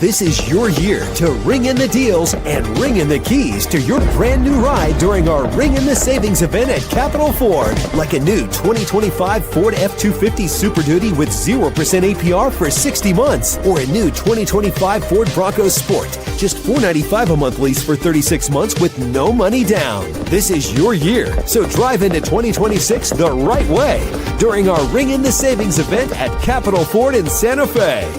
This is your year to ring in the deals and ring in the keys to your brand new ride during our Ring in the Savings event at Capital Ford. Like a new 2025 Ford F-250 Super Duty with 0% APR for 60 months. Or a new 2025 Ford Bronco Sport. Just $495 a month lease for 36 months with no money down. This is your year, so drive into 2026 the right way during our Ring in the Savings event at Capital Ford in Santa Fe.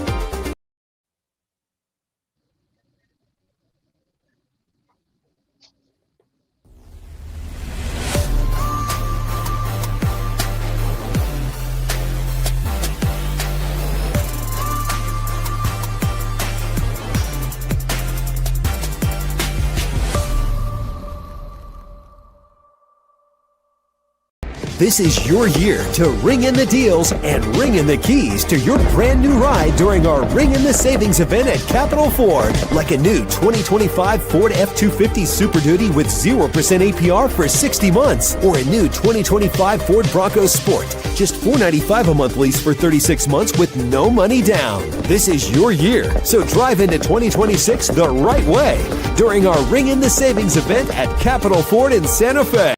This is your year to ring in the deals and ring in the keys to your brand new ride during our Ring in the Savings event at Capital Ford. Like a new 2025 Ford F-250 Super Duty with 0% APR for 60 months. Or a new 2025 Ford Bronco Sport. Just $495 a month lease for 36 months with no money down. This is your year, so drive into 2026 the right way during our Ring in the Savings event at Capital Ford in Santa Fe.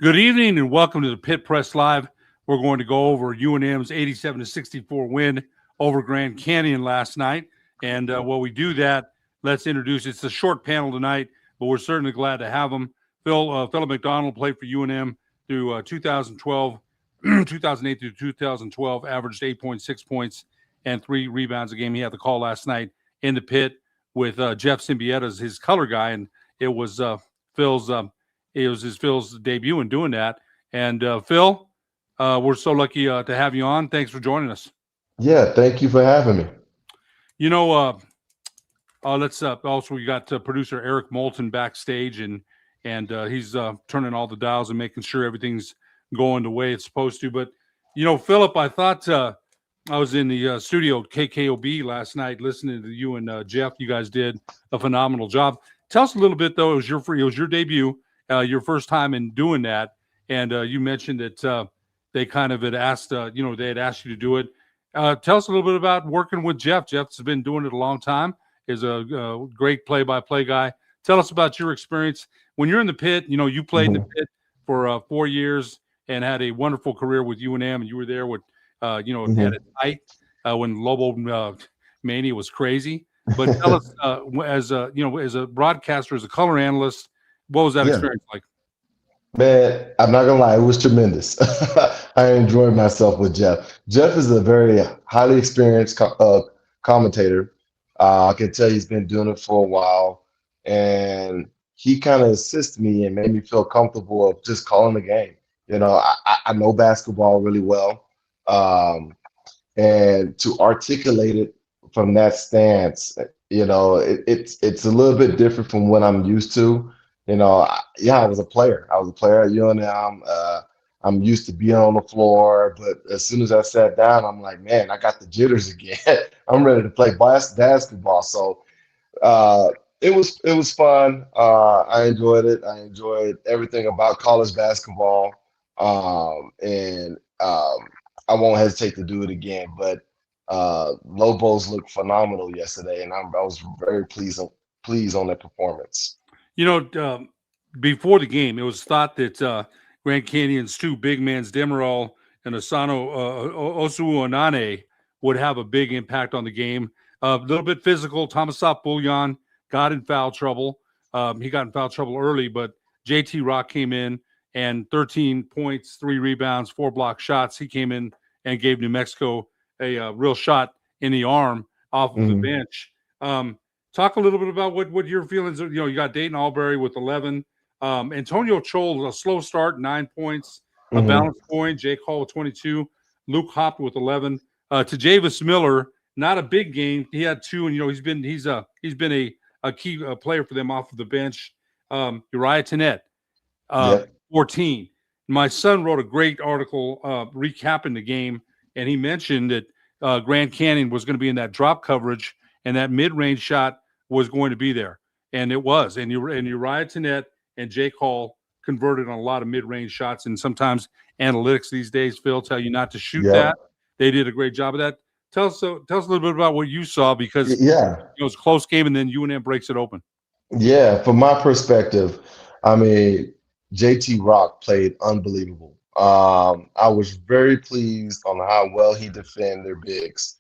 Good evening and welcome to the Pit Press Live. We're going to go over UNM's 87-64 win over Grand Canyon last night. And while we do that, let's introduce, it's a short panel tonight, but we're certainly glad to have him. Phillip McDonald played for UNM through 2008 through 2012, averaged 8.6 points and 3 rebounds a game. He had the call last night in the pit with Jeff Symbieta as his color guy, and it was Phil's debut in doing that. And Phil, we're so lucky to have you on. Thanks for joining us. Yeah, thank you for having me. You know, let's also we got producer Eric Moulton backstage, and he's turning all the dials and making sure everything's going the way it's supposed to. But you know, Philip, I thought I was in the studio at KKOB last night listening to you and Jeff. You guys did a phenomenal job. Tell us a little bit though. It was your debut. Your first time in doing that, and you mentioned that they kind of had asked, they had asked you to do it. Tell us a little bit about working with Jeff. Jeff's been doing it a long time. Is a great play-by-play guy. Tell us about your experience when you're in the pit. You know, you played in the pit for 4 years and had a wonderful career with UNM, and you were there with, at its height when Lobo Mania was crazy. But tell us, as a broadcaster, as a color analyst, what was that experience like? Man, I'm not gonna lie, it was tremendous. I enjoyed myself with Jeff. Jeff is a very highly experienced commentator. I can tell he's been doing it for a while, and he kind of assisted me and made me feel comfortable of just calling the game. You know, I know basketball really well, and to articulate it from that stance, you know, it's a little bit different from what I'm used to. You know, I was a player. I was a player at UNM. I'm used to being on the floor, but as soon as I sat down, I'm like, man, I got the jitters again. I'm ready to play basketball. So it was fun. I enjoyed it. I enjoyed everything about college basketball, and I won't hesitate to do it again. But Lobos looked phenomenal yesterday, and I was very pleased on their performance. You know, before the game, it was thought that Grand Canyon's two big men, Demerol and Asano Osuonane, would have a big impact on the game. A little bit physical. Tomislav Buljan got in foul trouble. He got in foul trouble early, but JT Rock came in and 13 points, 3 rebounds, 4 block shots. He came in and gave New Mexico a real shot in the arm off of the bench. Talk a little bit about what your feelings are. You know, you got Dayton Albury with 11. Antonio Chol, a slow start, 9 points, a balance point. Jake Hall with 22. Luke Hopp with 11. To Javis Miller, not a big game. He had 2, and he's been a key player for them off of the bench. Uriah Tenet, Yep. 14. My son wrote a great article recapping the game, and he mentioned that Grand Canyon was going to be in that drop coverage, and that mid-range shot was going to be there, and it was. And Uriah Tenet and Jake Hall converted on a lot of mid-range shots, and sometimes analytics these days, Phil, tell you not to shoot that. They did a great job of that. Tell us a little bit about what you saw, because it was a close game, and then UNM breaks it open. Yeah, from my perspective, I mean, JT Rock played unbelievable. I was very pleased on how well he defended their bigs.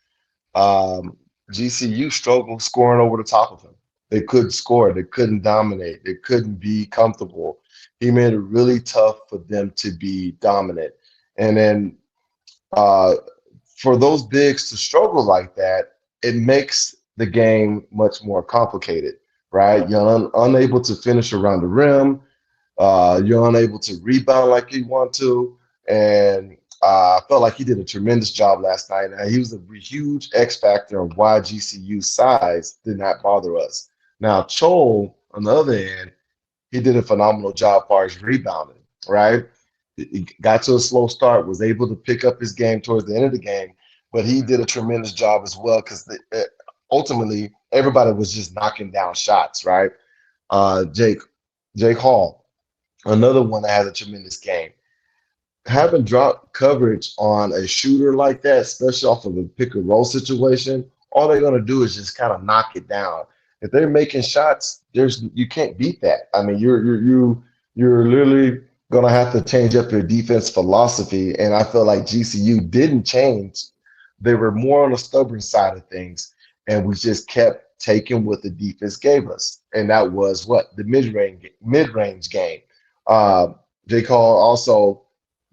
GCU struggled scoring over the top of him. They couldn't score. They couldn't dominate. They couldn't be comfortable. He made it really tough for them to be dominant. And then for those bigs to struggle like that, it makes the game much more complicated, right? You're unable to finish around the rim. You're unable to rebound like you want to. And I felt like he did a tremendous job last night. And he was a huge X factor of why GCU's size did not bother us. Now, Chol, on the other end, he did a phenomenal job as far as rebounding, right? He got to a slow start, was able to pick up his game towards the end of the game, but he did a tremendous job as well, because ultimately everybody was just knocking down shots, right? Jake Hall, another one that has a tremendous game. Having drop coverage on a shooter like that, especially off of a pick and roll situation, all they're going to do is just kind of knock it down. If they're making shots, you can't beat that. I mean, you're literally going to have to change up your defense philosophy, and I feel like GCU didn't change. They were more on the stubborn side of things, and we just kept taking what the defense gave us, and that was what? The mid-range game. J. Cole also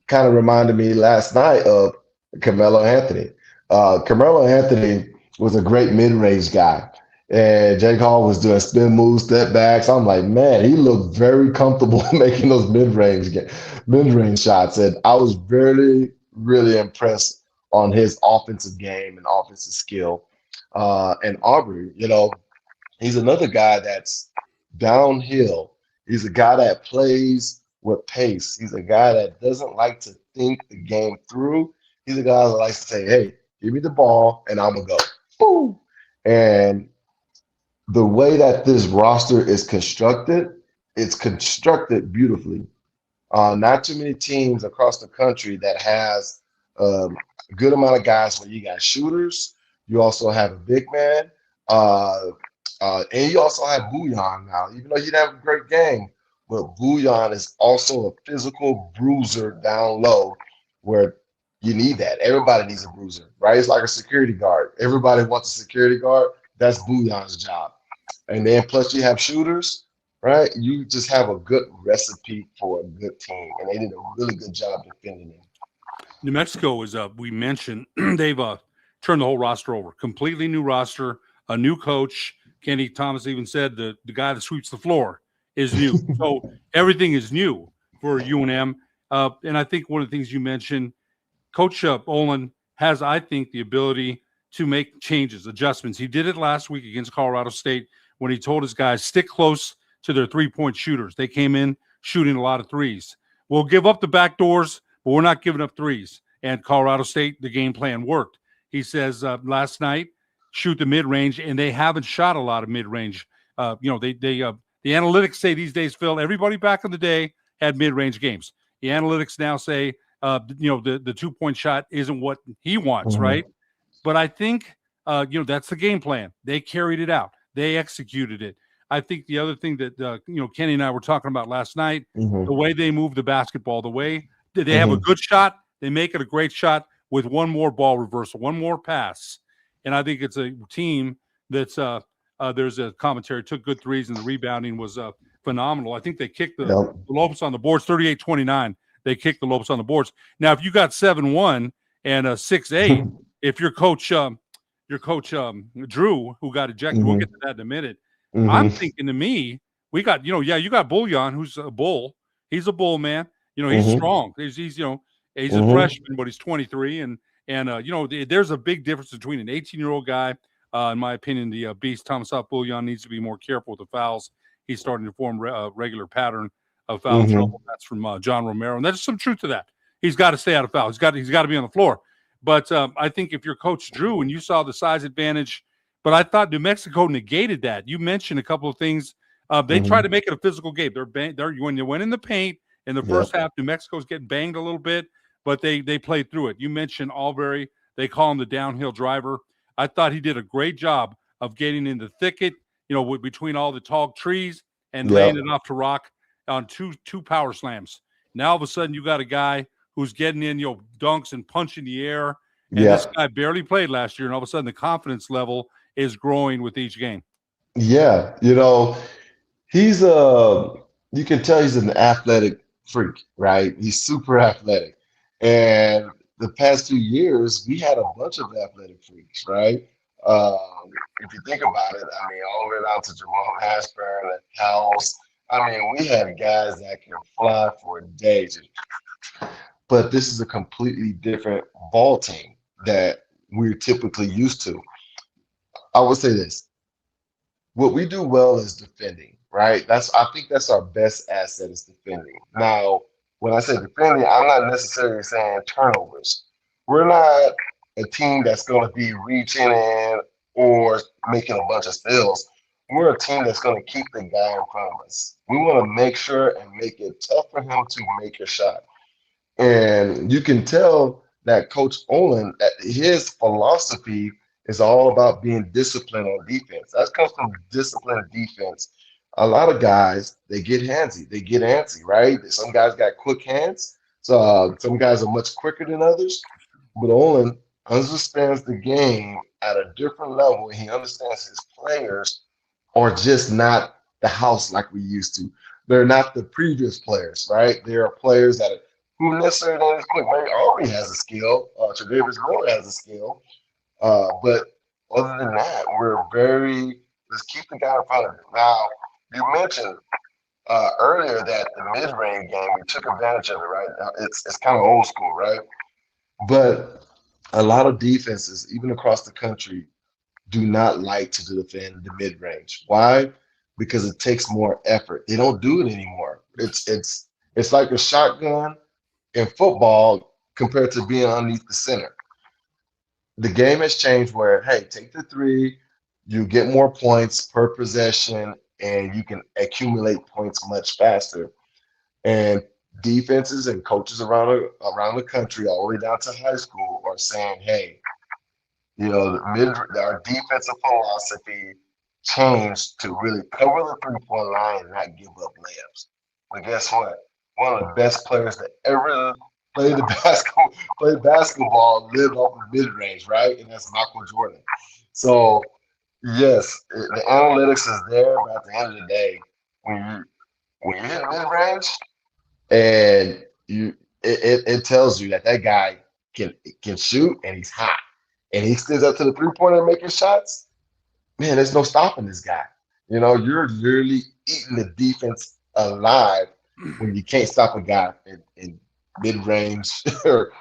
kind of reminded me last night of Carmelo Anthony. Carmelo Anthony was a great mid-range guy, and J. Cole was doing spin moves, step backs. I'm like, man, he looked very comfortable making those mid-range shots, and I was really, really impressed on his offensive game and offensive skill. And Aubrey, he's another guy that's downhill. He's a guy that plays with pace. He's a guy that doesn't like to think the game through. He's a guy that likes to say, hey, give me the ball and I'm going to go. Boom. And the way that this roster is constructed, it's constructed beautifully. Not too many teams across the country that has a good amount of guys where you got shooters. You also have a big man. And you also have Bouillon now, even though he didn't have a great game. But Bouillon is also a physical bruiser down low, where you need that. Everybody needs a bruiser, right? It's like a security guard. Everybody wants a security guard. That's Bouillon's job. And then plus you have shooters, right? You just have a good recipe for a good team. And they did a really good job defending it. New Mexico is, we mentioned, they've turned the whole roster over. Completely new roster, a new coach. Kenny Thomas even said the guy that sweeps the floor is new. So everything is new for UNM. And I think one of the things you mentioned, Coach Olin has, I think, the ability to make changes, adjustments. He did it last week against Colorado State when he told his guys, stick close to their three-point shooters. They came in shooting a lot of threes. We'll give up the back doors, but we're not giving up threes. And Colorado State, the game plan worked. He says last night, shoot the mid-range, and they haven't shot a lot of mid-range. The analytics say these days, Phil, everybody back in the day had mid-range games. The analytics now say, the two-point shot isn't what he wants, right? But I think, that's the game plan. They carried it out. They executed it. I think the other thing that, Kenny and I were talking about last night, the way they move the basketball, the way they have a good shot, they make it a great shot with one more ball reversal, one more pass. And I think it's a team that's there's a commentary, took good threes, and the rebounding was phenomenal. I think they kicked the Lopes on the boards, 38-29. They kicked the Lopes on the boards. Now, if you got 7-1 and 6-8, if your coach Drew, who got ejected, we'll get to that in a minute. I'm thinking, to me, we got, you got Bouillon, who's a bull. He's a bull, man. He's strong. He's a freshman, but he's 23, and And, there's a big difference between an 18-year-old guy. In my opinion, the beast, Thomas Bouillon, needs to be more careful with the fouls. He's starting to form a regular pattern of foul trouble. That's from John Romero. And there's some truth to that. He's got to stay out of foul. He's got to be on the floor. But I think if you're Coach Drew and you saw the size advantage, but I thought New Mexico negated that. You mentioned a couple of things. They try to make it a physical game. When they went in the paint in the first half, New Mexico's getting banged a little bit, but they played through it. You mentioned Albury. They call him the downhill driver. I thought he did a great job of getting in the thicket, between all the tall trees and laying it off to rock on two power slams. Now all of a sudden you got a guy who's getting in, dunks and punching the air. And this guy barely played last year, and all of a sudden the confidence level is growing with each game. Yeah, he's you can tell he's an athletic freak, right? He's super athletic. And the past 2 years, we had a bunch of athletic freaks, right? If you think about it, all the way down to Jerome Ashburn and House. We had guys that can fly for days. But this is a completely different ball team that we're typically used to. I would say this. What we do well is defending, right? I think that's our best asset is defending. Now, when I say defending, I'm not necessarily saying turnovers. We're not a team that's going to be reaching in or making a bunch of steals. We're a team that's going to keep the guy in front of us. We want to make sure and make it tough for him to make a shot. And you can tell that Coach Olin, his philosophy is all about being disciplined on defense. That comes from disciplined defense. A lot of guys, they get handsy, they get antsy, right? Some guys got quick hands. So some guys are much quicker than others. But Olin understands the game at a different level. He understands his players are just not the house like we used to. They're not the previous players, right? There are players that who necessarily not as quick. Mary Aubrey has a skill. Tre'Davious Miller has a skill. But other than that, let's keep the guy in front of him. Now, you mentioned earlier that the mid-range game, we took advantage of it, right? It's kind of old school, right? But a lot of defenses, even across the country, do not like to defend the mid-range. Why? Because it takes more effort. They don't do it anymore. It's like a shotgun in football compared to being underneath the center. The game has changed where, hey, take the three, you get more points per possession, and you can accumulate points much faster. And defenses and coaches around the country, all the way down to high school, are saying, hey, our defensive philosophy changed to really cover the three-point line and not give up layups. But guess what? One of the best players that ever played basketball lived off of mid-range, right? And that's Michael Jordan. So, yes, the analytics is there, but at the end of the day, when you hit mid-range, and it tells you that guy can shoot and he's hot, and he stands up to the three-pointer and making shots, man, there's no stopping this guy. You're literally eating the defense alive when you can't stop a guy in mid-range or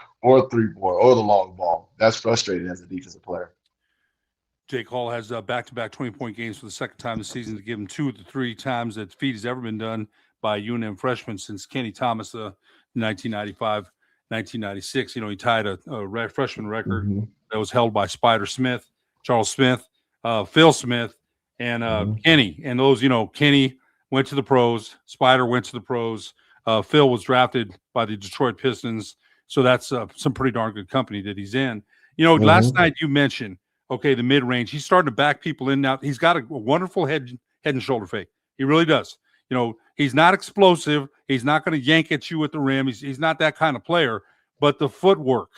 three-point or the long ball. That's frustrating as a defensive player. Jake Hall has back-to-back 20-point games for the second time this season to give him 2 of the 3 times that feat has ever been done by UNM freshmen since Kenny Thomas, 1995-1996. He tied a freshman record that was held by Spider Smith, Charles Smith, Phil Smith, and Kenny. And those, Kenny went to the pros. Spider went to the pros. Phil was drafted by the Detroit Pistons. So that's some pretty darn good company that he's in. Last night you mentioned, the mid-range. He's starting to back people in now. He's got a wonderful head and shoulder fake. He really does. He's not explosive. He's not going to yank at you at the rim. He's not that kind of player. But the footwork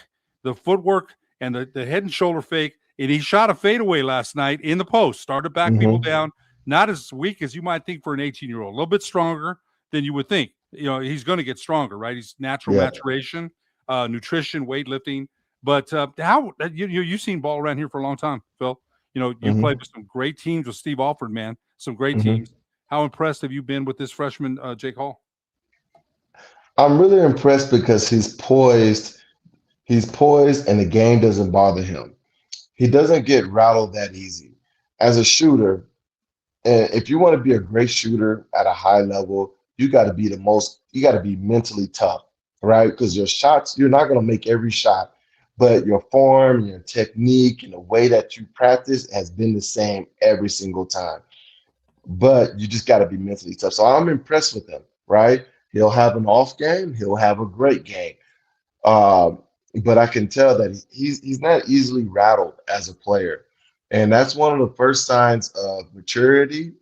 and the head and shoulder fake, and he shot a fadeaway last night in the post, started to back people down. Not as weak as you might think for an 18-year-old. A little bit stronger than you would think. He's going to get stronger, right? He's natural maturation, nutrition, weightlifting. But how you've seen ball around here for a long time, Phil. You played with some great teams with Steve Alford, man. Some great teams. How impressed have you been with this freshman, Jake Hall? I'm really impressed because he's poised. He's poised, and the game doesn't bother him. He doesn't get rattled that easy. As a shooter, and if you want to be a great shooter at a high level, you got to be mentally tough, right? Because your shots, you're not going to make every shot, but your form, your technique, and the way that you practice has been the same every single time. But you just got to be mentally tough. So I'm impressed with him, right? He'll have an off game, he'll have a great game. Um, but I can tell that he's not easily rattled as a player. And that's one of the first signs of maturity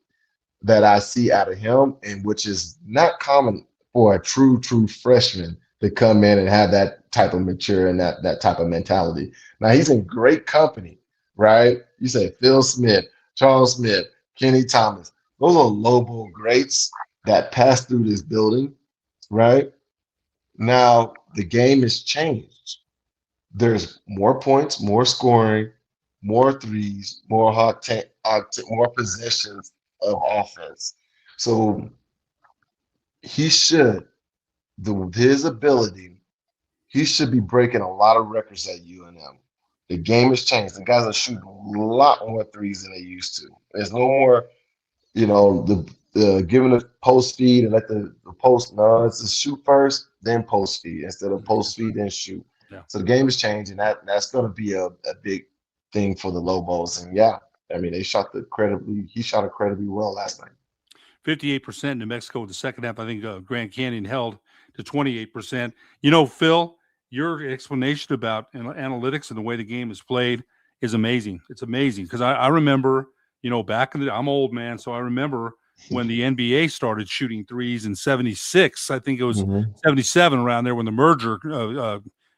that I see out of him, and which is not common for a true freshman to come in and have that type of mature and that type of mentality. Now he's in great company, right? You say Phil Smith, Charles Smith, Kenny Thomas. Those are Lobo greats that passed through this building, right? Now the game has changed. There's more points, more scoring, more threes, more possessions of offense. So he should, his ability, he should be breaking a lot of records at UNM. The game has changed. The guys are shooting a lot more threes than they used to. There's no more, the giving the post feed and let the post. No, it's a shoot first, then post feed instead of post feed then shoot. Yeah. So the game is changing. That's going to be a big thing for the Lobos. And yeah, I mean he shot incredibly well last night. 58% New Mexico the second half. I think Grand Canyon held to 28%. Phil, your explanation about analytics and the way the game is played is amazing. It's amazing because I remember, back in the I'm old, man, so I remember when the NBA started shooting threes in 76. I think it was 77 around there when the merger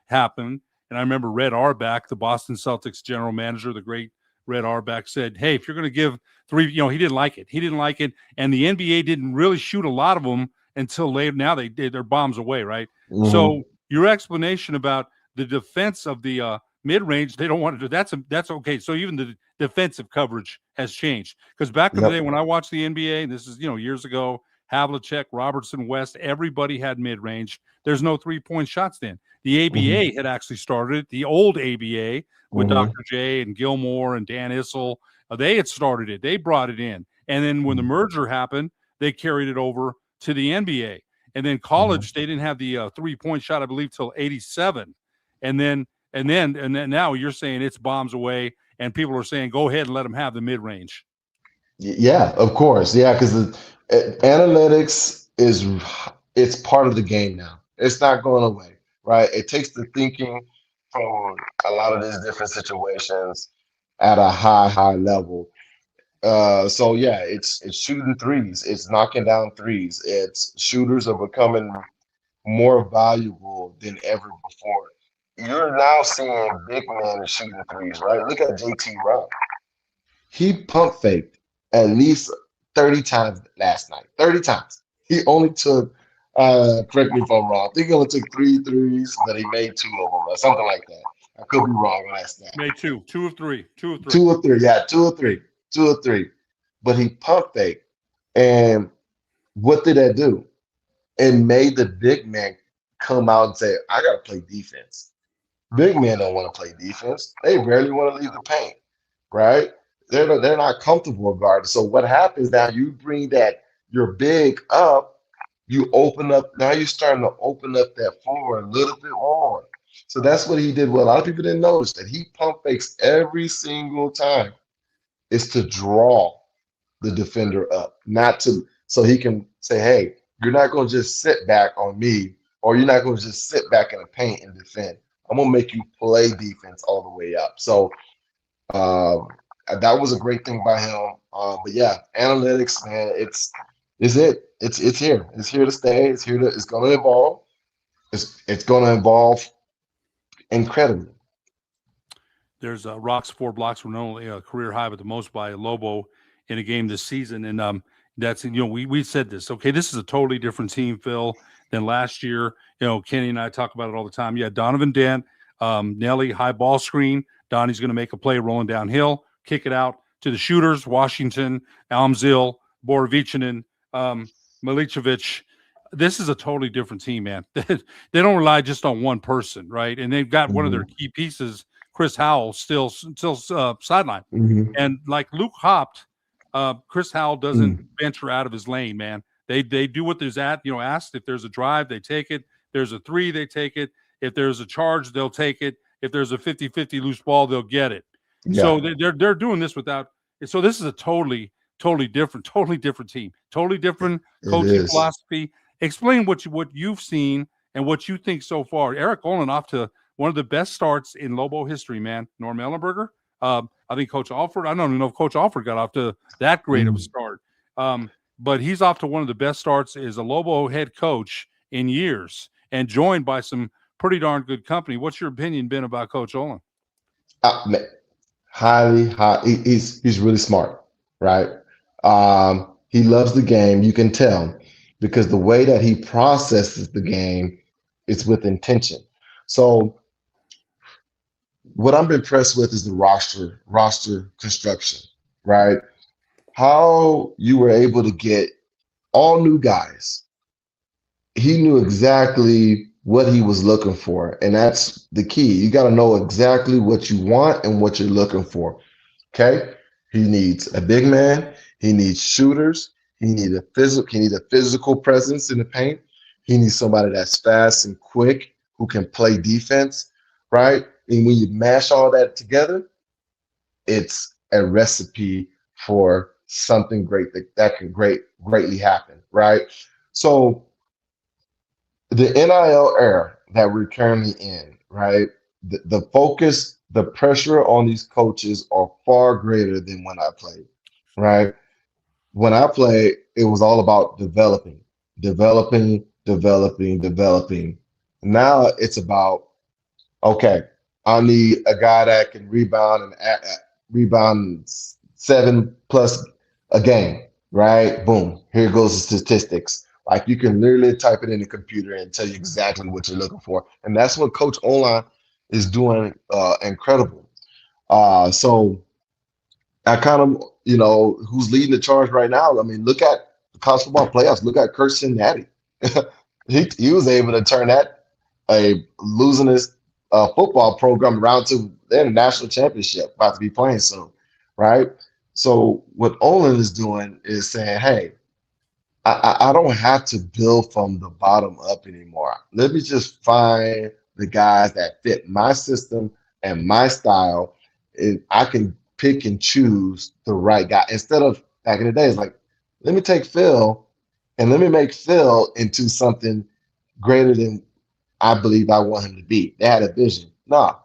happened. And I remember Red Auerbach, the Boston Celtics general manager, the great Red Auerbach, said, hey, if you're going to give three, he didn't like it. He didn't like it. And the NBA didn't really shoot a lot of them until later. Now they did their bombs away, right? Mm-hmm. So your explanation about the defense of the mid-range, they don't want to do that's okay. So even the defensive coverage has changed. Because back in the day when I watched the NBA, and this is, years ago, Havlicek, Robertson, West, everybody had mid-range. There's no three-point shots then. The ABA had actually started it, the old ABA with Dr. J and Gilmore and Dan Issel. They had started it. They brought it in. And then when the merger happened, they carried it over to the NBA. And then college, they didn't have the three-point shot, I believe, till 87. And then now you're saying it's bombs away, and people are saying, go ahead and let them have the mid-range. Yeah, of course. Yeah, because analytics it's part of the game now. It's not going away, right? It takes the thinking from a lot of these different situations at a high level. So yeah, it's shooting threes. It's knocking down threes. It's shooters are becoming more valuable than ever before. You're now seeing big men shooting threes, right? Look at JT Rowe. He pump faked at least 30 times last night. 30 times. He only took, correct me if I'm wrong, I think he only took 3 threes, but he made 2 of them or something like that. I could be wrong on that stat. Made 2 of 3. 2 of 3. 2 of 3, yeah, 2 of 3. 2 of 3. But he pump faked. And what did that do? It made the big man come out and say, I got to play defense. Big men don't want to play defense. They rarely want to leave the paint, right? They're not comfortable guarding. So what happens now, you bring your big up, you open up, now you're starting to open up that floor a little bit more. So that's what he did. Well, a lot of people didn't notice that he pump fakes every single time. It's to draw the defender up, so he can say, hey, you're not going to just sit back on me, or you're not going to just sit back in the paint and defend. I'm going to make you play defense all the way up. So that was a great thing by him. But yeah, analytics, man, it's here. It's here to stay. It's going to evolve. It's going to evolve incredibly. There's Rock's 4 blocks were not only a career high, but the most by Lobo in a game this season. And that's, we said this. Okay, this is a totally different team, Phil, than last year. Kenny and I talk about it all the time. Yeah, Donovan Dent, Nelly, high ball screen. Donnie's going to make a play rolling downhill, kick it out to the shooters, Washington, Almzil, Borovichinen, Milicevic, this is a totally different team, man. They don't rely just on one person, right? And they've got one of their key pieces, Chris Howell, still sideline. And like Luke hopped, Chris Howell doesn't venture out of his lane, man. They do what there's asked. If there's a drive, they take it. There's a 3, they take it. If there's a charge, they'll take it. If there's a 50-50 loose ball, they'll get it. Yeah. So they're doing this without. So this is a totally different team, totally different coaching philosophy. Explain what you've seen and what you think so far. Eric Olin off to one of the best starts in Lobo history, man. Norm Ellenberger. I think Coach Alford. I don't even know if Coach Alford got off to that great of a start. But he's off to one of the best starts as a Lobo head coach in years, and joined by some pretty darn good company. What's your opinion been about Coach Olin? Highly. He's really smart, right? He loves the game. You can tell because the way that he processes the game is with intention. So what I'm impressed with is the roster construction, right? How you were able to get all new guys. He knew exactly what he was looking for, and that's the key. You got to know exactly what you want and what you're looking for. Okay? He needs a big man. He needs shooters. He needs a physical presence in the paint. He needs somebody that's fast and quick who can play defense, right? And when you mash all that together, it's a recipe for something great that can greatly happen, right? So the NIL era that we're currently in, right? The focus, the pressure on these coaches are far greater than when I played, right? When I played, it was all about developing. Now it's about, okay, I need a guy that can rebound and rebound 7+ a game, right? Boom, here goes the statistics. Like you can literally type it in the computer and tell you exactly what you're looking for. And that's what Coach Olin is doing incredible. So I kind of, who's leading the charge right now? I mean, look at the college football playoffs. Look at Kirsten Natty. he was able to turn that a losing his football program around to their national championship, about to be playing soon, right? So what Olin is doing is saying, hey, I don't have to build from the bottom up anymore. Let me just find the guys that fit my system and my style. And I can pick and choose the right guy. Instead of back in the day, it's like, let me take Phil and let me make Phil into something greater than I believe I want him to be. They had a vision. No,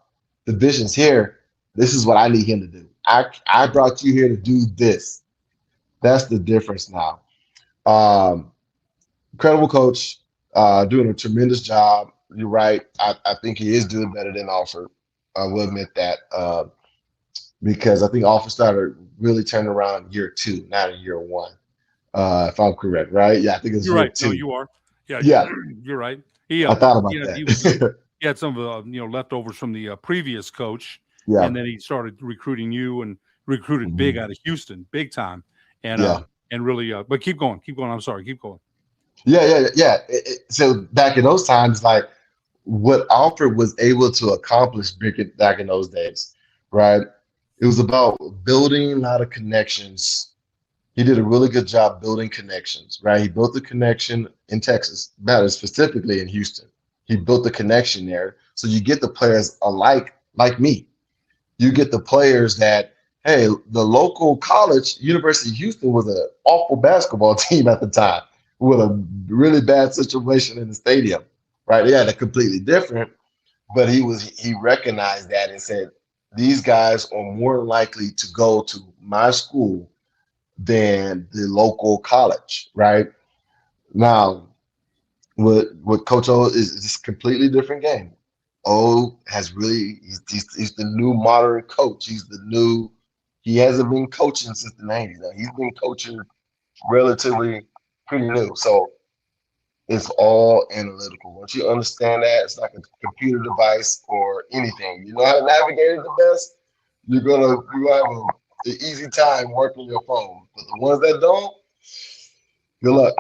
the vision's here. This is what I need him to do. I brought you here to do this. That's the difference now. Incredible coach, doing a tremendous job. You're right. I think he is doing better than Alford. I will admit that because I think Alford started really turning around year 2, not in year 1. If I'm correct, right? Yeah, I think it's you're year right. 2. No, you are. Yeah, you're right. I thought about that. He had some leftovers from the previous coach, Yeah. and then he started recruiting you and recruited big out of Houston, big time, and really. But keep going. I'm sorry. Keep going. Yeah. So back in those times, like what Alfred was able to accomplish back in those days, right? It was about building a lot of connections. He did a really good job building connections, right? He built the connection in Texas, better specifically in Houston. He built the connection there. So you get the players alike, like me. You get the players that, hey, the local college, University of Houston, was an awful basketball team at the time with a really bad situation in the stadium, right? They had a completely different, but he recognized that and said, these guys are more likely to go to my school than the local college, right? Now, what Coach O is a completely different game. O has really he's the new modern coach. He hasn't been coaching since the 90s. Now. He's been coaching relatively pretty new. So it's all analytical. Once you understand that, it's like a computer device or anything. You know how to navigate it the best, you're gonna have an easy time working your phone. But the ones that don't, good luck.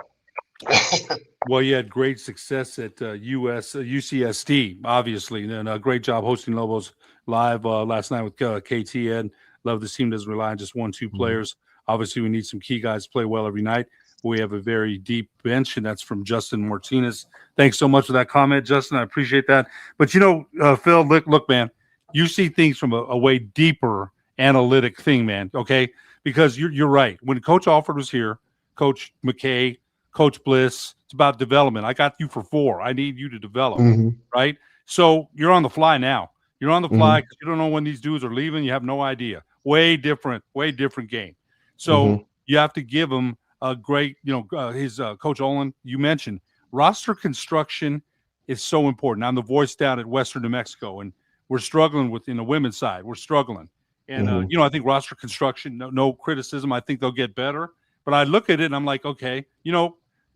Well, you had great success at UCSD, obviously, and a great job hosting Lobos live last night with KT Ed. Love this team doesn't rely on just 1-2 Mhm. players. Obviously, we need some key guys to play well every night. We have a very deep bench, and that's from Justin Martinez. Thanks so much for that comment, Justin. I appreciate that. But Phil, look, man, you see things from a way deeper analytic thing, man. Okay, because you're right. When Coach Alford was here, Coach McKay, Coach Bliss, it's about development. I got you for 4. I need you to develop, Mhm. right? So you're on the fly now. You're on the fly Mhm. because you don't know when these dudes are leaving. You have no idea. Way different game. So Mhm. you have to give him a great, his Coach Olin, you mentioned roster construction is so important. I'm the voice down at Western New Mexico, and we're struggling with in the women's side. We're struggling. And, Mhm. I think roster construction, no criticism. I think they'll get better. But I look at it and I'm like, okay,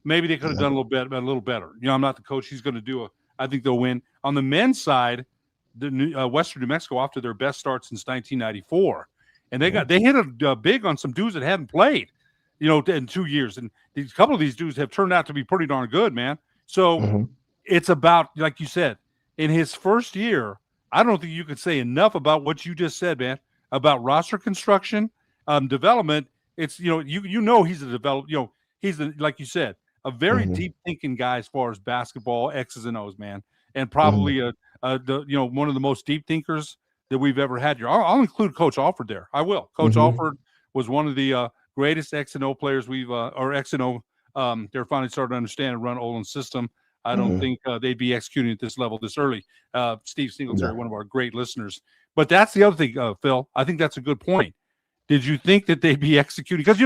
maybe they could have Yeah. done a little better. I'm not the coach. He's going to do I think they'll win. On the men's side, the Western New Mexico off to their best start since 1994, and they hit a big on some dudes that hadn't played, in 2 years, and a couple of these dudes have turned out to be pretty darn good, man. So Mhm. it's about, like you said, in his first year, I don't think you could say enough about what you just said, man, about roster construction, development. It's he's a develop, he's like you said, a very Mhm. deep thinking guy as far as basketball X's and O's, man, and Mhm. probably one of the most deep thinkers that we've ever had here. I'll include Coach Alford there. I will. Coach Mhm. Alford was one of the greatest X and O players or X and O. They're finally starting to understand and run Olin's system. I don't Mhm. think they'd be executing at this level this early. Steve Singletary, Yeah. one of our great listeners. But that's the other thing, Phil. I think that's a good point. Did you think that they'd be executing? Because,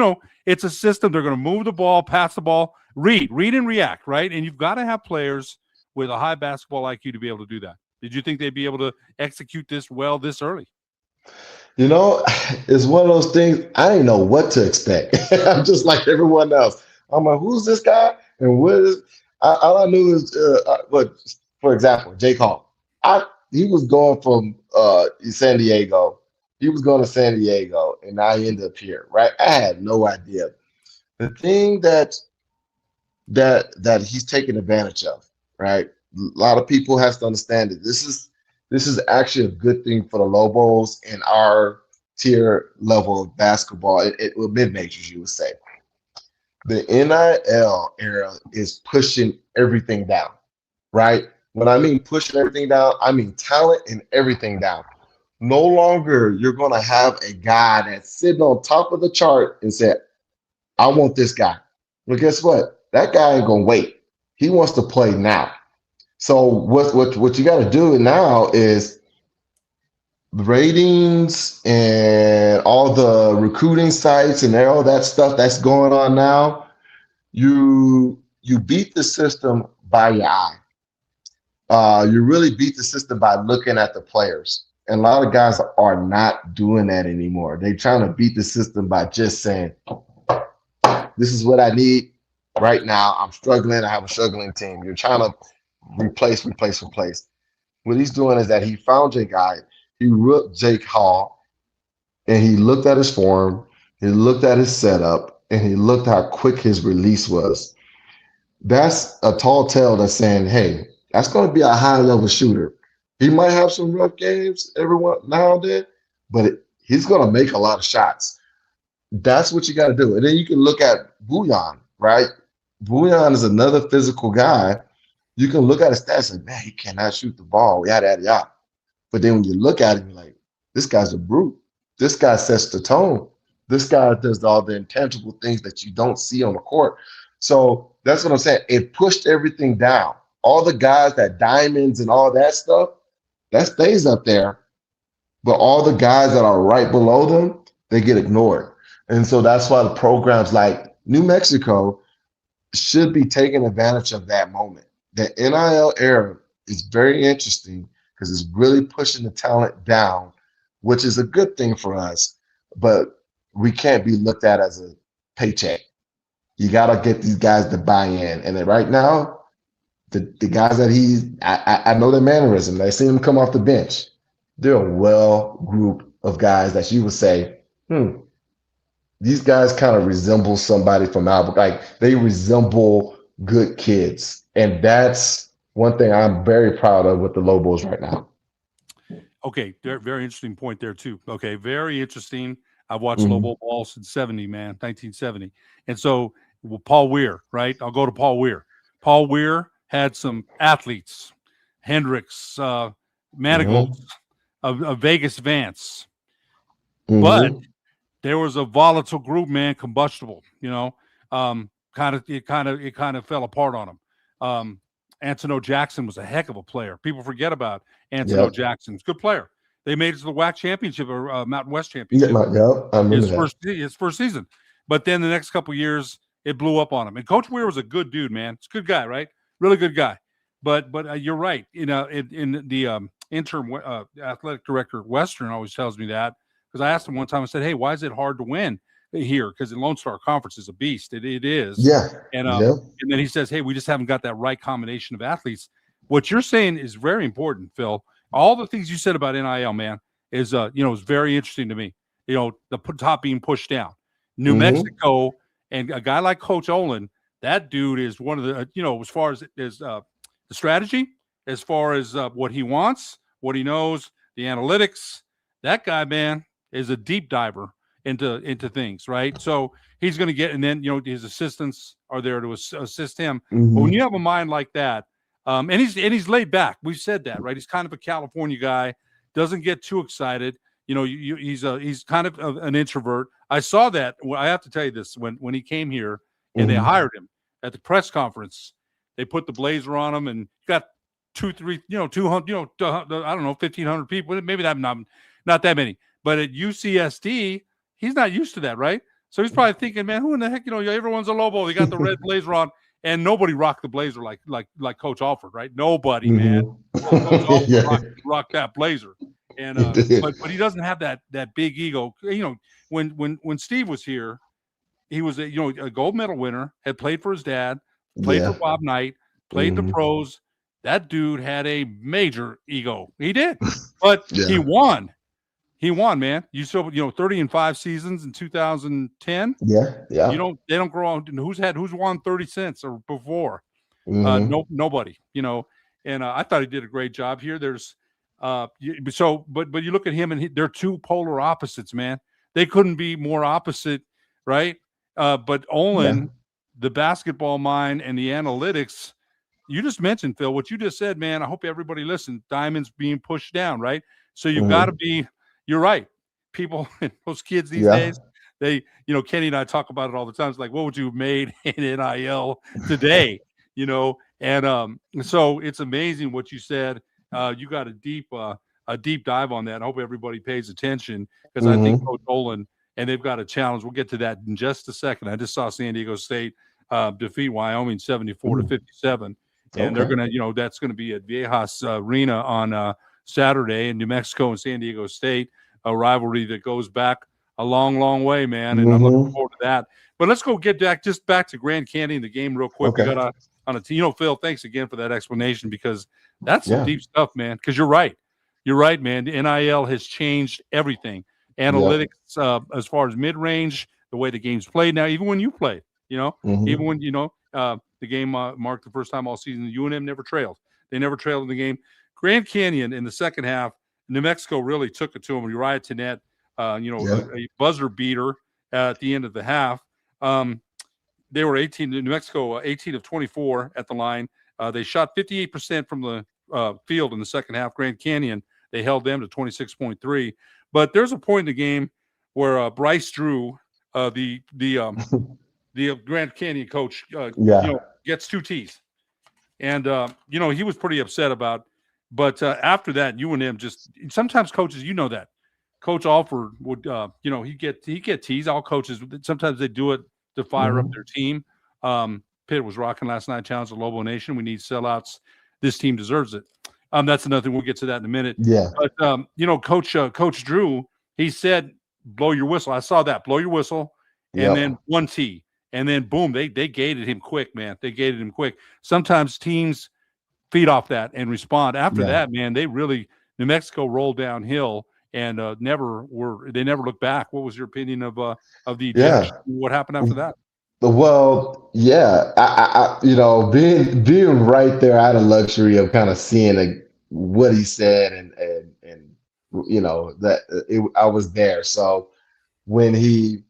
it's a system. They're going to move the ball, pass the ball, read and react, right? And you've got to have players with a high basketball IQ to be able to do that. Did you think they'd be able to execute this well this early? You know, it's one of those things. I didn't know what to expect. I'm just like everyone else. I'm like, who's this guy? And what is? All I knew is, what, for example, Jake Hall. He was going from San Diego. He was going to San Diego, and now he ended up here, right? I had no idea. The thing that he's taking advantage of, right? A lot of people has to understand that this is actually a good thing for the Lobos in our tier level of basketball. Well, mid majors, you would say. The NIL era is pushing everything down, right? When I mean pushing everything down, I mean talent and everything down. No longer you're going to have a guy that's sitting on top of the chart and said, I want this guy. Well, guess what? That guy ain't gonna wait. He wants to play now. So what you got to do now is ratings and all the recruiting sites and all that stuff that's going on now. You beat the system by your eye. You really beat the system by looking at the players. And a lot of guys are not doing that anymore. They're trying to beat the system by just saying, this is what I need right now. I'm struggling. I have a struggling team. You're trying to replace. What he's doing is that he found Jake guy. He looked Jake Hall, and he looked at his form. He looked at his setup, and he looked how quick his release was. That's a tall tale that's saying, hey, that's going to be a high level shooter. He might have some rough games every now and then, but he's going to make a lot of shots. That's what you got to do. And then you can look at Bouillon, right? Bouillon is another physical guy. You can look at his stats and, man, he cannot shoot the ball. Yada, yada, yada. But then when you look at him, you're like, this guy's a brute. This guy sets the tone. This guy does all the intangible things that you don't see on the court. So that's what I'm saying. It pushed everything down. All the guys that diamonds and all that stuff, that stays up there. But all the guys that are right below them, they get ignored. And so that's why the programs like New Mexico should be taking advantage of that moment. The NIL era is very interesting because it's really pushing the talent down, which is a good thing for us. But we can't be looked at as a paycheck. You got to get these guys to buy in. And then right now, the guys that I know their mannerism. I see them come off the bench. They're a well group of guys that you would say, these guys kind of resemble somebody from Albert. Like they resemble good kids. And that's one thing I'm very proud of with the Lobos right now. Okay, very interesting point there too. Okay, very interesting. I've watched Mm-hmm. Lobo ball since 1970. And so Paul Weir, right? I'll go to Paul Weir. Paul Weir had some athletes, Hendricks, Manigos, Vegas Vance. But there was a volatile group, man, combustible, it kind of fell apart on him. Antono Jackson was a heck of a player. People forget about Antono Jackson. He's a good player. They made it to the WAC championship or Mountain West championship. I remember his first season. But then the next couple of years, it blew up on him. And Coach Weir was a good dude, man. It's a good guy, right? Really good guy. But you're right. In the interim athletic director Western always tells me that, because I asked him one time, I said, hey, why is it hard to win here? Because the Lone Star Conference is a beast. It is. Yeah. And then he says, hey, we just haven't got that right combination of athletes. What you're saying is very important, Phil. All the things you said about NIL, man, is is very interesting to me. The top being pushed down. New Mexico and a guy like Coach Olin, that dude is one of the, as far as the strategy, as far as what he wants, what he knows, the analytics, that guy, man, is a deep diver into things, right? So he's going to get, and then his assistants are there to assist him. But when you have a mind like that, and he's laid back, we've said that, right? He's kind of a California guy, doesn't get too excited. He's kind of an introvert. I saw that. I have to tell you this: when he came here and they hired him at the press conference, they put the blazer on him and got 200, 200, I don't know, 1,500 people. Maybe not that many. But at UCSD, he's not used to that, right? So he's probably thinking, man, who in the heck, everyone's a Lobo. They got the red blazer on, and nobody rocked the blazer like Coach Alford, right? Nobody, man. Coach Alford rocked that blazer. And but he doesn't have that big ego. When Steve was here, he was a gold medal winner, had played for his dad, played for Bob Knight, played the pros. That dude had a major ego. He did, but he won. He won, man. You still 30-5 seasons in 2010. Yeah. They don't grow on. Who's won 30 cents or before? Nobody. And I thought he did a great job here. There's but you look at him and they're two polar opposites, man. They couldn't be more opposite, right? But Olin, the basketball mind and the analytics, you just mentioned, Phil, what you just said, man. I hope everybody listened. Diamonds being pushed down, right? So you've got to be. You're right. People, those kids these days, they, Kenny and I talk about it all the time. It's like, what would you have made in NIL today? And so it's amazing what you said. You got a deep dive on that. I hope everybody pays attention, because I think Coach Olin, and they've got a challenge. We'll get to that in just a second. I just saw San Diego State defeat Wyoming 74-57, and they're gonna, that's gonna be at Viejas Arena on Saturday in New Mexico and San Diego State, a rivalry that goes back a long, long way, man. And I'm looking forward to that. But let's go get back to Grand Canyon, the game real quick. We got on a team. Phil, thanks again for that explanation, because that's some deep stuff, man. Because you're right, man. The NIL has changed everything. Analytics, as far as mid-range, the way the game's played now, even when you played, even when the game marked the first time all season, UNM never trailed. They never trailed in the game. Grand Canyon in the second half, New Mexico really took it to them. Uriah Tenet, a buzzer beater at the end of the half. They were New Mexico 18 of 24 at the line. They shot 58% from the field in the second half. Grand Canyon, they held them to 26.3. But there's a point in the game where Bryce Drew, the Grand Canyon coach, gets two T's. And, he was pretty upset about. But after that, UNM just – sometimes coaches, that. Coach Alford would, he get teased. All coaches, sometimes they do it to fire up their team. Pitt was rocking last night, challenged the Lobo Nation. We need sellouts. This team deserves it. That's another thing. We'll get to that in a minute. Yeah. But, Coach Drew, he said, blow your whistle. I saw that. Blow your whistle. And then one T. And then, boom, they gated him quick, man. They gated him quick. Sometimes teams – feed off that and respond. After that, man, New Mexico rolled downhill and never looked back. What was your opinion of the ejection? What happened after that? Well, yeah, being right there, I had a luxury of kind of seeing what he said, and that I was there. So when he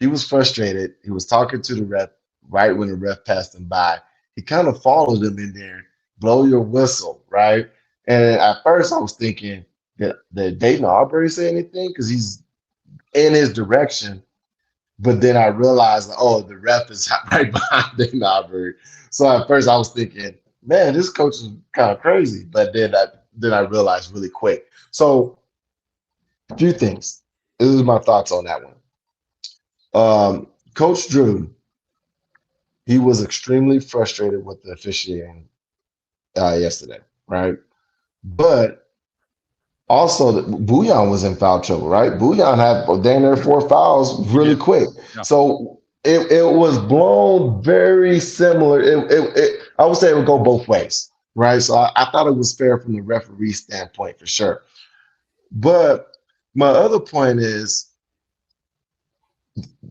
was frustrated, he was talking to the ref right when the ref passed him by. He kind of followed him in there, blow your whistle, right? And at first, I was thinking that Dayton Aubrey say anything because he's in his direction. But then I realized, oh, the ref is right behind Dayton Aubrey. So at first I was thinking, man, this coach is kind of crazy. But then I realized really quick. So a few things. This is my thoughts on that one. Coach Drew, he was extremely frustrated with the officiating yesterday, right? But also, Bouillon was in foul trouble, right? Bouillon had damn near 4 fouls really quick. Yeah. So it was blown very similar. I would say it would go both ways, right? So I thought it was fair from the referee standpoint for sure. But my other point is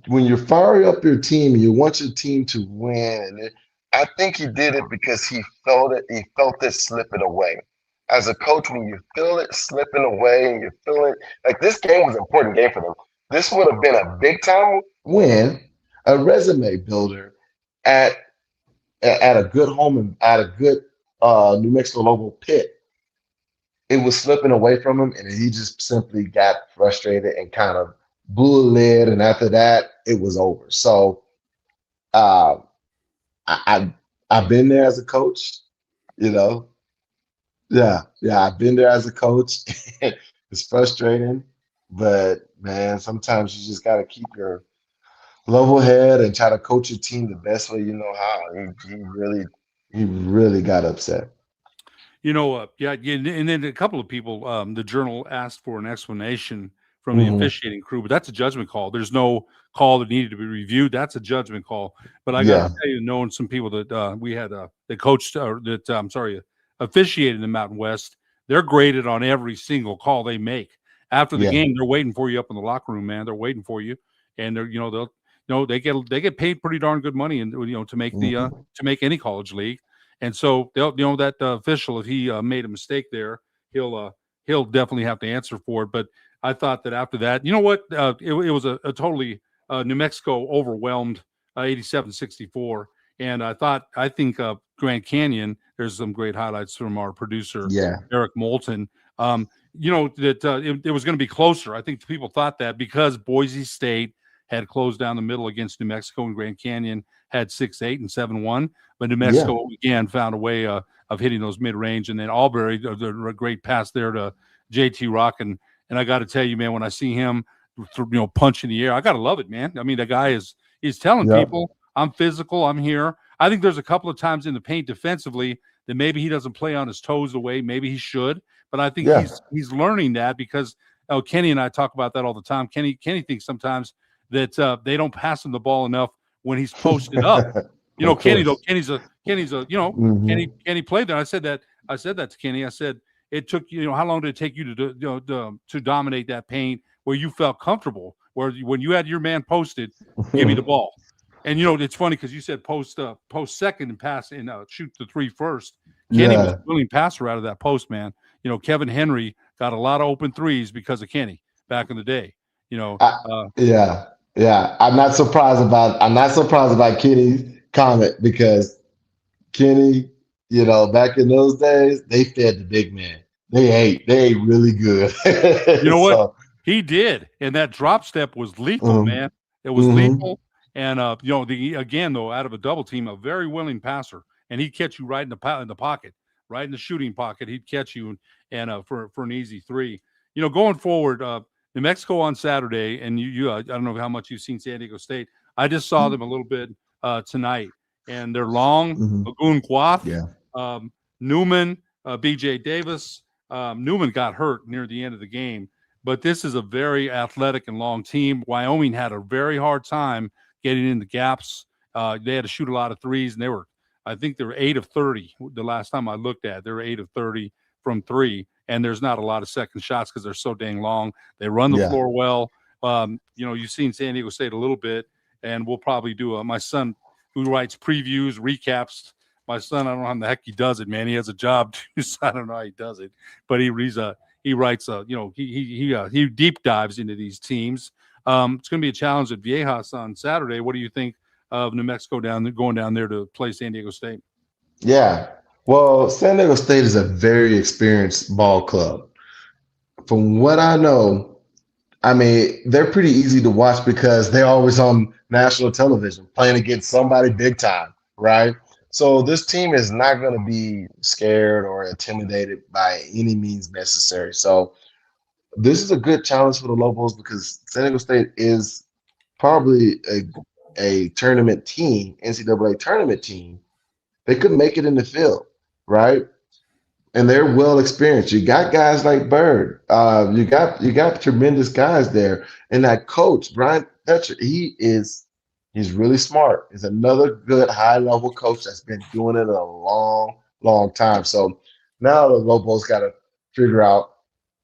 when you're firing up your team, you want your team to win. And I think he did it because he felt it. He felt it slipping away. As a coach, when you feel it slipping away and you feel it, like this game was an important game for them. This would have been a big time win, a resume builder at a good home and at a good New Mexico Lobo pit. It was slipping away from him, and he just simply got frustrated and kind of blew a lid. And after that, it was over. So uh, I've been there as a coach, you know. Yeah, I've been there as a coach. It's frustrating, but man, sometimes you just got to keep your level head and try to coach your team the best way you know how. He really got upset. Yeah, and then a couple of people, the Journal asked for an explanation from the officiating crew, but that's a judgment call. There's no call that needed to be reviewed. That's a judgment call. But I got Yeah, to tell you, knowing some people that we had that coached or that officiated in the Mountain West, they're graded on every single call they make. After the yeah, game, they're waiting for you up in the locker room, man. They're waiting for you, and they get paid pretty darn good money, and to make mhm, to make any college league. And so they'll, that official, if he made a mistake there, he'll definitely have to answer for it. But I thought that after that, you know what, it was a totally New Mexico overwhelmed 87-64. And I think Grand Canyon. There's some great highlights from our producer yeah, Eric Moulton. That it was going to be closer. I think people thought that because Boise State had closed down the middle against New Mexico, and Grand Canyon had 6-8 and 7-1. But New yeah, Mexico again found a way of hitting those mid range, and then Albury, the great pass there to JT Rock, and I got to tell you, man, when I see him, punch in the air, I got to love it, man. I mean, the guy is telling yep, people, I'm physical, I'm here. I think there's a couple of times in the paint defensively that maybe he doesn't play on his toes the way maybe he should, but I think yeah. he's learning that because Kenny and I talk about that all the time. Kenny thinks sometimes that they don't pass him the ball enough when he's posted up. Of Kenny though. course. Kenny played there. I said that to Kenny. I said it took how long did it take you to dominate that paint where you felt comfortable, where when you had your man posted, give me the ball. And it's funny because you said post second and pass and shoot the three first. Kenny was a Yeah. willing passer out of that post, man. Kevin Henry got a lot of open threes because of Kenny back in the day. I, yeah, yeah. I'm not surprised about Kenny's comment because Kenny, back in those days, they fed the big man. They ate really good. You know what? So, He did, and that drop step was lethal, um, man. It was mhm, lethal, and again though, out of a double team, a very willing passer, and he'd catch you right in the pocket, right in the shooting pocket. He'd catch you and for an easy three. Going forward, New Mexico on Saturday, and I don't know how much you've seen San Diego State. I just saw them a little bit tonight, and they're long. mhm, Lagoon Quath, yeah, Newman, B.J. Davis. Newman got hurt near the end of the game. But this is a very athletic and long team. Wyoming had a very hard time getting in the gaps. They had to shoot a lot of threes, and I think they were 8 of 30 the last time I looked at. They were 8 of 30 from three, and there's not a lot of second shots because they're so dang long. They run the yeah, floor well. You've seen San Diego State a little bit, and we'll probably do my son who writes previews, recaps. My son, I don't know how the heck he does it, man. He has a job too, so I don't know how he does it. But he writes he deep dives into these teams. It's going to be a challenge at Viejas on Saturday. What do you think of New Mexico going down there to play San Diego State? Yeah. Well, San Diego State is a very experienced ball club. From what I know, I mean, they're pretty easy to watch because they're always on national television playing against somebody big time, right? So this team is not going to be scared or intimidated by any means necessary. So this is a good challenge for the Lobos because San Diego State is probably a tournament team, NCAA tournament team. They could make it in the field, right? And they're well experienced. You got guys like Bird. You got tremendous guys there. And that coach, Brian Fetcher, he's really smart. He's another good high level coach that's been doing it a long, long time. So now the Lobos got to figure out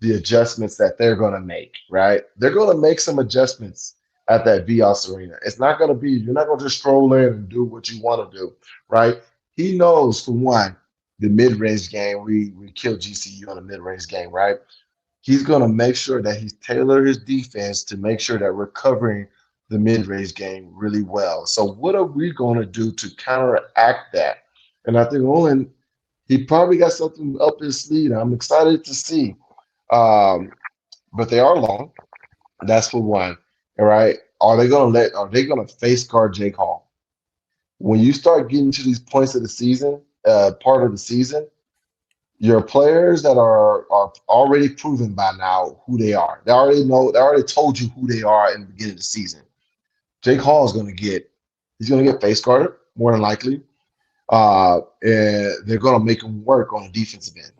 the adjustments that they're going to make, right? They're going to make some adjustments at that Vios Arena. It's not going to be, you're not going to just stroll in and do what you want to do, right? He knows, for one, the mid-range game. We killed GCU on the mid-range game, right? He's going to make sure that he's tailored his defense to make sure that we're covering the mid-range game really well. So what are we going to do to counteract that? And I think Olin, he probably got something up his sleeve. I'm excited to see. But they are long. That's for one. All right. Are they going to face guard Jake Hall? When you start getting to these points of the season, part of the season, your players that are already proven by now who they are. They already told you who they are in the beginning of the season. Jake Hall is going to get face guarded, more than likely. And they're going to make him work on the defensive end.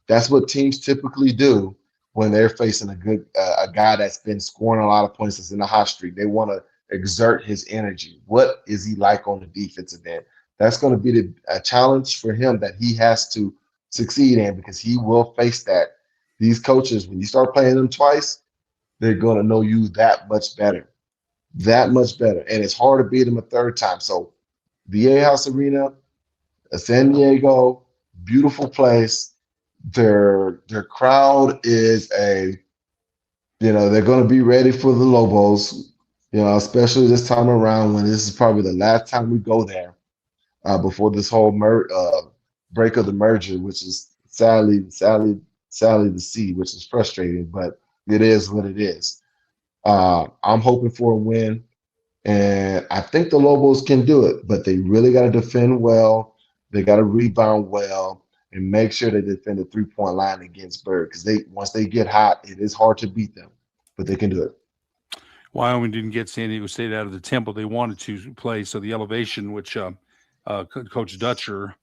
That's what teams typically do when they're facing a guy that's been scoring a lot of points, that's in the hot streak. They want to exert his energy. What is he like on the defensive end? That's going to be a challenge for him that he has to succeed in, because he will face that. These coaches, when you start playing them twice, they're going to know you that much better. And it's hard to beat them a third time. So Viejas Arena, San Diego, beautiful place. Their crowd is they're going to be ready for the Lobos, especially this time around, when this is probably the last time we go there before this whole break of the merger, which is sadly to see, which is frustrating, but it is what it is. I'm hoping for a win, and I think the Lobos can do it, but they really got to defend well. They got to rebound well and make sure they defend the three-point line against Bird, because once they get hot, it is hard to beat them, but they can do it. Wyoming didn't get San Diego State out of the tempo they wanted to play, so the elevation, which Coach Dutcher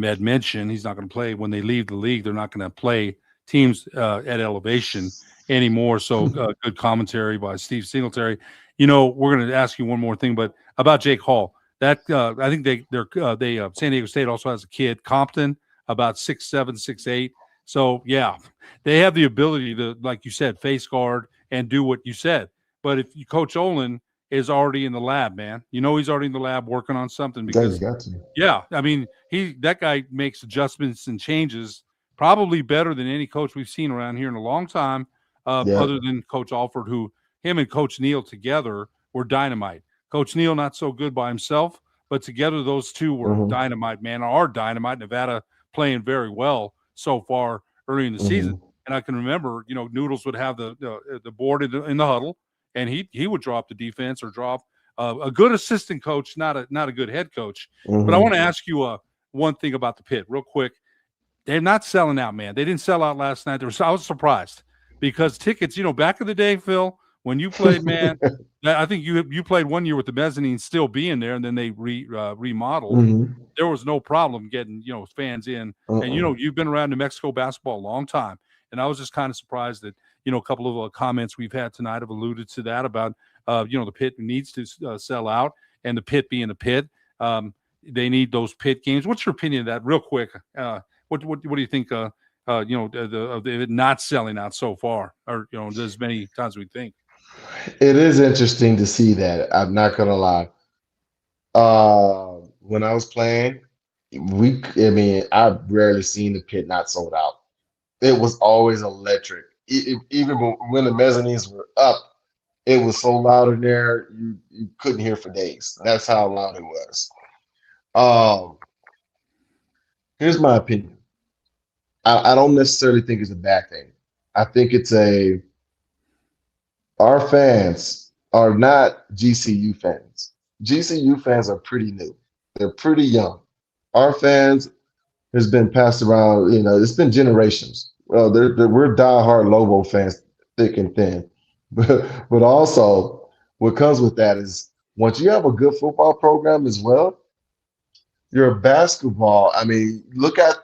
had mentioned, he's not going to play when they leave the league. They're not going to play teams at elevation anymore. So good commentary by Steve Singletary. We're going to ask you one more thing, but about Jake Hall. That I think San Diego State also has a kid, Compton, about 6'7", 6'8". So yeah, they have the ability to, like you said, face guard and do what you said. But if Coach Olin is already in the lab, man, he's already in the lab working on something, because yeah, I mean, that guy makes adjustments and changes probably better than any coach we've seen around here in a long time, other than Coach Alford, who him and Coach Neal together were dynamite. Coach Neal not so good by himself, but together those two were dynamite, man. Are dynamite. Nevada playing very well so far early in the season. And I can remember, Noodles would have the board in the huddle, and he would drop the defense or drop a good assistant coach, not a good head coach. But I want to ask you one thing about the Pit real quick. They're not selling out, man. They didn't sell out last night. I was surprised, because tickets, back in the day, Phil, when you played, man, I think you played one year with the mezzanine still being there, and then they remodeled. There was no problem getting fans in. And you've been around New Mexico basketball a long time, and I was just kind of surprised that a couple of comments we've had tonight have alluded to that about the Pit needs to sell out, and the Pit being a Pit, they need those Pit games. What's your opinion of that, real quick? What do you think? Of it not selling out so far, or as many times as we think? It is interesting to see that. I'm not gonna lie. When I was playing, I mean, I've rarely seen the pit not sold out. It was always electric. Even when the mezzanines were up, it was so loud in there, you couldn't hear for days. That's how loud it was. Um, Here's my opinion. I don't necessarily think it's a bad thing. I think it's our fans are not GCU fans. GCU fans are pretty new. They're pretty young. Our fans has been passed around, it's been generations. Well, we're diehard Lobo fans, thick and thin. But also, what comes with that is once you have a good football program as well, your basketball, I mean, look at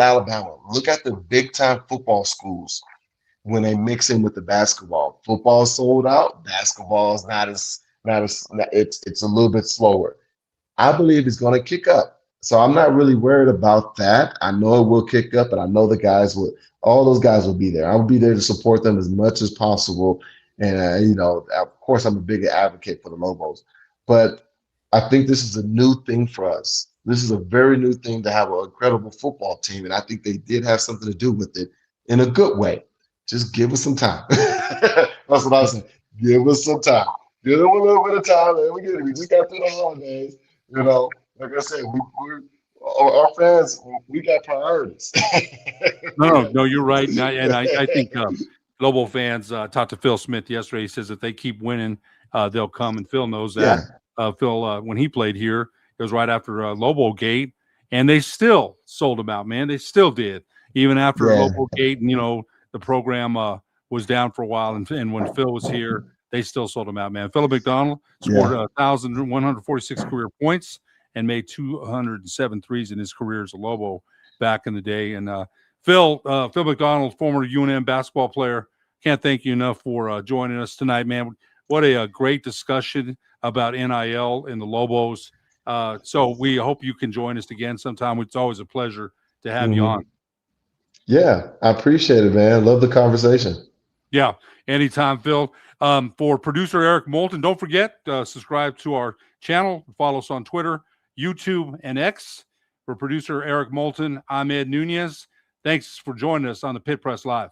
Alabama, look at the big time football schools when they mix in with the basketball. Football sold out, basketball is not as it's a little bit slower. I believe it's going to kick up. So I'm not really worried about that. I know it will kick up, and I know all those guys will be there. I will be there to support them as much as possible. And, of course, I'm a big advocate for the Lobos. But I think this is a new thing for us. This is a very new thing to have an incredible football team. And I think they did have something to do with it in a good way. Just give us some time. That's what I said. Give us some time. Give them a little bit of time. Man. We just got through the holidays. Like I said, our fans, we got priorities. No, you're right. And I think Lobo fans talked to Phil Smith yesterday. He says if they keep winning, they'll come. And Phil knows that. Phil, when he played here, it was right after Lobo Gate, and they still sold them out, man. They still did. Even after Lobo Gate, and, the program was down for a while. And when Phil was here, they still sold them out, man. Phillip McDonald scored 1,146 career points and made 207 threes in his career as a Lobo back in the day. And Phil McDonald, former UNM basketball player, can't thank you enough for joining us tonight, man. What a great discussion about NIL and the Lobos. So we hope you can join us again sometime. It's always a pleasure to have you on. Yeah, I appreciate it, man. Love the conversation. Yeah, anytime, Phil. For producer Eric Moulton, don't forget, subscribe to our channel. Follow us on Twitter, YouTube, and X. For producer Eric Moulton, I'm Ed Nunez. Thanks for joining us on the Pit Press Live.